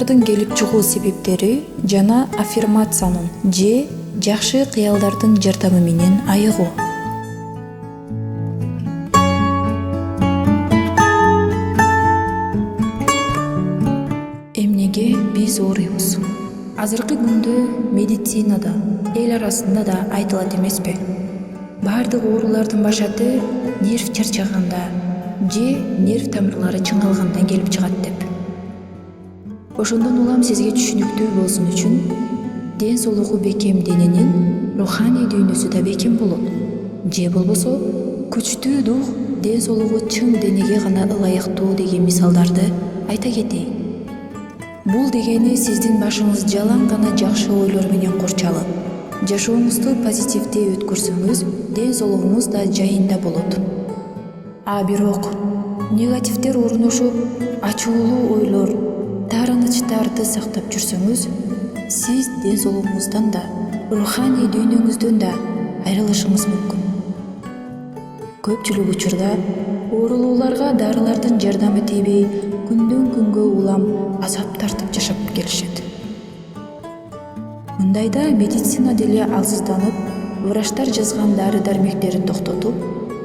оорулардын келип чыгуу себептери жана аффирмациянын же жакшы кыялдардын жардамы менен айыгуу. Эмнеге биз ооруйбуз? Азыркы күндө медицинада, эл арасында да айтылат эмеспи? Бардык оорулардын башаты нерв чарчаганда же нерв тамырлары чыңалгандан келип чыгат деп. Ошондон улам сизге түшүнүктүү болсун үчүн ден соолугу бекем дененин руханий дүйнөсү да бекем болот. Же болбосо күчтүү дух ден соолугу чың денеге гана ылайыктуу деген мисалдарды айта кетейин. Бул дегени сиздин башыңыз жалаң гана жакшы ойлор менен курчалып, жашооңузду позитивдүү өткөрсөңүз, ден соолугуңуз да жайында болот. А бирок негативдер орношуп, ачуулуу ойлор, таарынычтарды сактап жүрсөңүз, сиз ден соолугуңуздан да, руханий дүйнөңүздөн да айрылышыңыз мүмкүн. Көпчүлүк учурда оорулууларга дарылардын жардамы тийбей, күндөн күнгө улам азап тартып жашап келишет. Мындайда медицина деле алсызданып, врачтар жазган дары-дармектерин токтотуп,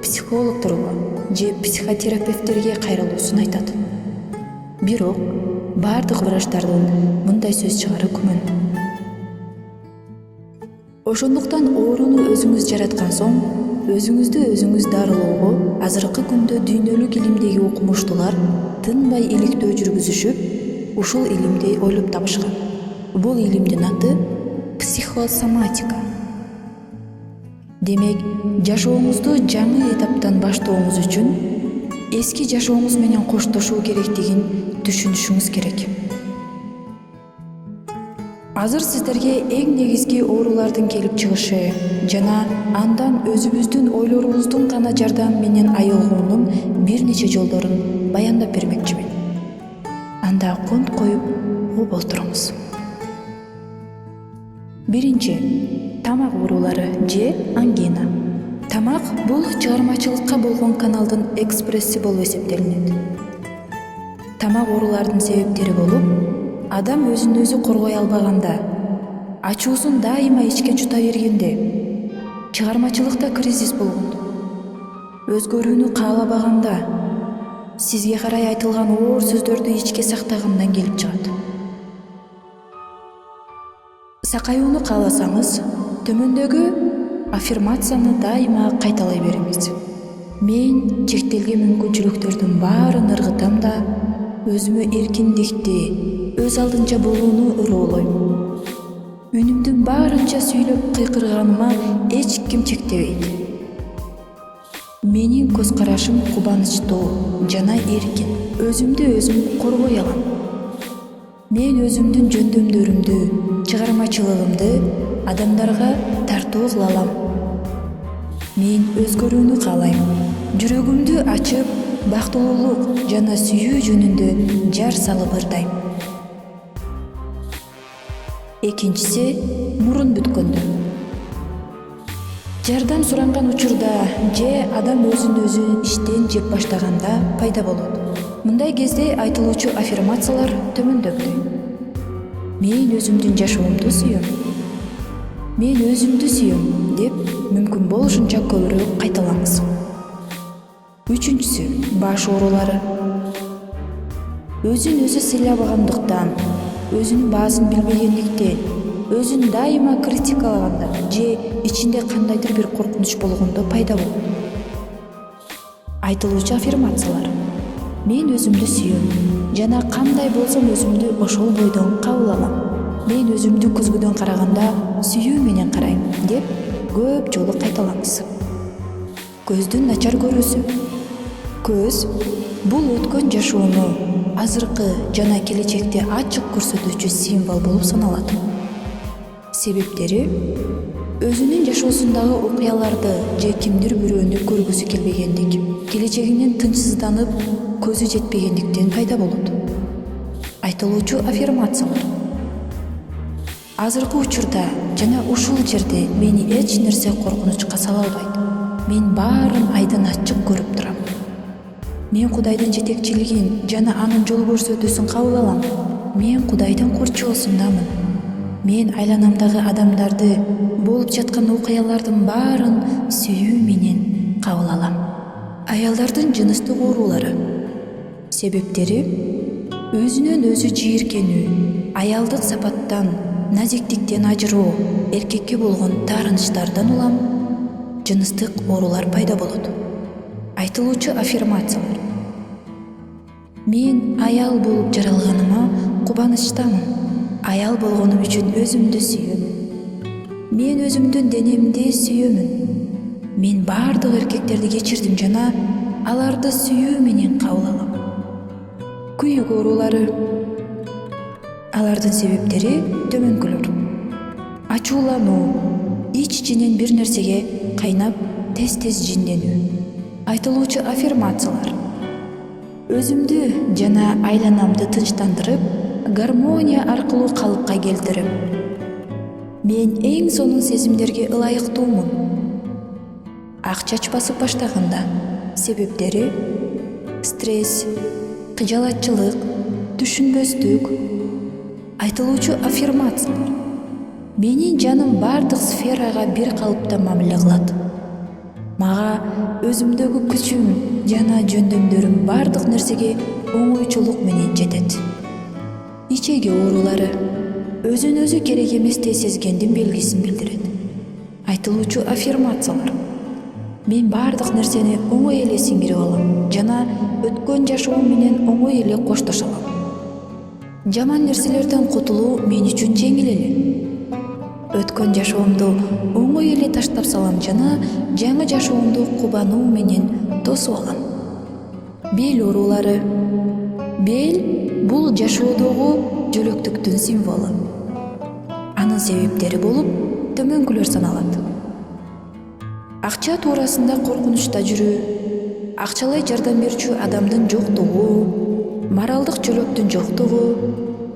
психологдорго же психотерапевттерге кайрылуусун айтат. Бирок бардык врачтардын мындай сөз чыгары күмөн. Ошондуктан ооруну өзүңүз жараткан соң, өзүңүздү өзүңүз дарылоого азыркы күндө дүйнөлүк илимдеги окумуштуулар тынбай иликтөө жүргүзүшүп, ушул илимди ойлоп табышкан. Бул илимдин аты психосоматика. Демек, жашооңузду жаңы этаптан баштооңуз үчүн эски жашооңуз менен коштошуу керектигин түшүнүшүңүз керек. Азыр сиздерге эң негизги оорулардын келип чыгышы жана андан өзүбүздүн ойлорубуздун гана жардамы менен айыгуунун бир нече жолдорун баяндап бермекчимин. Анда конт коюп угуп олтуруңуз. Биринчи, тамак оорулары же ангина. Тамак бул чыгармачылыкка болгон каналдын экспресси болуп эсептелинет. Тамак оорулардын себептери болуп, адам өзүн өзү коргой албаганда, ачуусун дайыма ичке жута бергенде, чыгармачылыкта кризис болгондо, өзгөрүүнү каалабаганда, сизге карай айтылган оор сөздөрдү ичке сактагандан келип чыгат. Сакаюуну кааласаңыз, төмөндөгү аффирмацияны дайыма кайталай бериңиз. Мен чектелген мүмкүнчүлүктөрдүн баарын ыргытам да, өзүмө эркиндикти, өз алдынча болууну ыроолойм. Үнүмдүн баарынча сүйлөп кыйкырганыма эч ким чектебейт. Менин көз карашым кубанычтуу жана эркин. Өзүмдү өзүм коргой алам. Мен өзүмдүн жөндөмдөрүмдү, чыгармачылыгымды адамдарга тартуу кыла алам. Мен өзгөрүүнү каалайм. Жүрөгүмдү ачып, бактылуулук жана сүйүү жөнүндө жар салып ырдайм. Экинчиси, мурун бүткөндө. Жардам суранган учурда же адам өзүн өзү иштен жеп баштаганда пайда болот. Мындай кезде айтылуучу аффирмациялар төмөндөгүдөй. Мен өзүмдүн жашоомду сүйөм. Мен өзүмдү сүйөм деп мүмкүн болушунча көбүрөөк кайталаңыз. Үчүнчүсү, баш оорулары. Өзүн өзү сыйлабагандыктан, өзүнүн баасын билбегендиктен, өзүн дайыма критикалаганда же ичинде кандайдыр бир коркунуч болгондо пайда болот. Айтылуучу аффирмациялар. Мен өзүмдү сүйөм жана кандай болсом өзүмдү ошол бойдон кабыл алам. Мен өзүмдү көзгөдөн караганда сүйүү менен карайм деп көп жолу кайталаңыз. Көздүн начар көрүүсү. Көз бул өткөн жашоону, азыркы жана келечекти ачык көрсөтүүчү символ болуп саналат. Себептери өзүнүн жашоосундагы окуяларды же кимдир бирөөнү көргүсү келбегендик, келечегинен тынчсызданып, көзү жетпегендиктен пайда болот. Айтылуучу аффирмациялар. Азыркы учурда жана ушул жерде мени эч нерсе коркунучка сала албайт. Мен баарын айдын ачык көрүп турам. Мен Кудайдын жетекчилигин жана анын жол көрсөтүүсүн кабыл алам. мен Кудайдын курчоосундамын. Мен айланамдагы адамдарды, болуп жаткан окуялардын баарын сүйүү менен кабыл алам. Аялдардын жыныстык оорулары себептери: өзүнөн өзү жийиркенүү, аялдык сапаттан, назиктиктен ажыроо, эркекке болгон таарынычтардан улам жыныстык оорулар пайда болот. Айтылуучу аффирмациялар: мен аял болуп жаралганыма кубанычтамын. Аял болгонум үчүн өзүмдү сүйөм. Мен өзүмдүн денемди сүйөмүн. Мен бардык эркектерди кечирдим жана аларды сүйүү менен кабыл алам. Күйүк оорулары. Алардын себептери төмөнкүлөр: ачуулануу, ич-ичинен бир нерсеге кайнап, тез-тез жинденүү. Айтылуучу аффирмациялар: өзүмдү жана айланамды тынчтандырып, гармония аркылуу калыпка келтирем. Мен эң сонун сезимдерге ылайыктуумун. Ак чач басып баштаганда. Себептери: стресс, кыжалатчылык, түшүнбөстүк. Айтылуучу аффирмациялар: менин жаным бардык сферага бир калыпта мамиле кылат. Мага өзүмдөгү күчүм жана жөндөмдөрүм бардык нерсеге оңойчулук менен жетет. Ичеги оорулары өзүн өзү керек эместей сезгендин белгисин билдирет. Айтылуучу аффирмациялар: мен бардык нерсени оңой эле сиңирип алам жана өткөн жашоом менен оңой эле коштошо алам. Жаман нерселерден кутулуу мен үчүн жеңил эле. Өткөн жашоомду оңой эле таштап салам жана жаңы жашоомду кубануу менен тосуп алам. Бел оорулары. Бел бул жашоодогу жөлөктүктүн символу. Анын себептери болуп төмөнкүлөр саналат: акча туурасында коркунучта жүрүү, акчалай жардам берүүчү адамдын жоктугу, моралдык жөлөктүн жоктугу,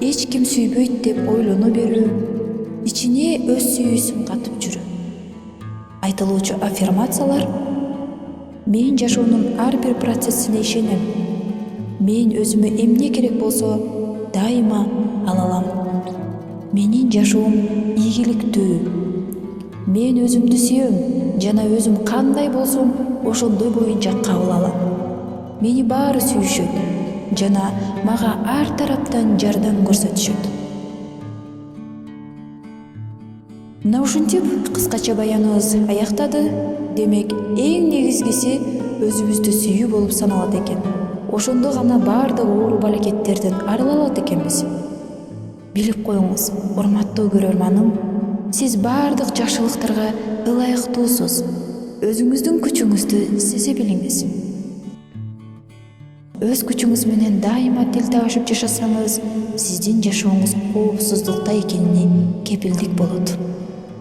эч ким сүйбөйт деп ойлоно берүү, ичине өз сүйүүсүн катып жүрүү. Айтылуучу аффирмациялар: мен жашоонун ар бир процессине ишенем. Мен өзүмө эмне керек болсо дайыма ала алам. Менин жашоом ийгиликтүү. Мен өзүмдү сүйөм жана өзүм кандай болсом ошондой боюнча кабыл алам. Мени баары сүйүшөт жана мага ар тараптан жардам көрсөтүшөт. Мына ушинтип кыскача баяныбыз аяктады. Демек, эң негизгиси өзүбүздү сүйүү болуп саналат экен. Ошондо гана бардык оору балакеттерден арыла алат экенбиз. Билип коюңуз, урматтуу көрөрманым, сиз бардык жакшылыктарга ылайыктуусуз. Өзүңүздүн күчүңүздү сезе билиңиз. Өз күчүңүз менен дайыма тил табышып жашасаңыз, сиздин жашооңуз коопсуздукта экенине кепилдик болот.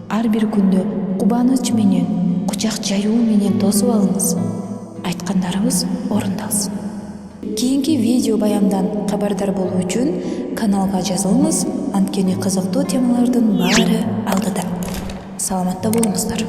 Ар бир күндү кубаныч менен, кучак жаюу менен тосуп алыңыз. Айткандарыбыз орундалсын. Кийинки видео баяндан кабардар болуу үчүн каналга жазылыңыз, анткени кызыктуу темалардын баары алдыда. Саламатта болуңуздар.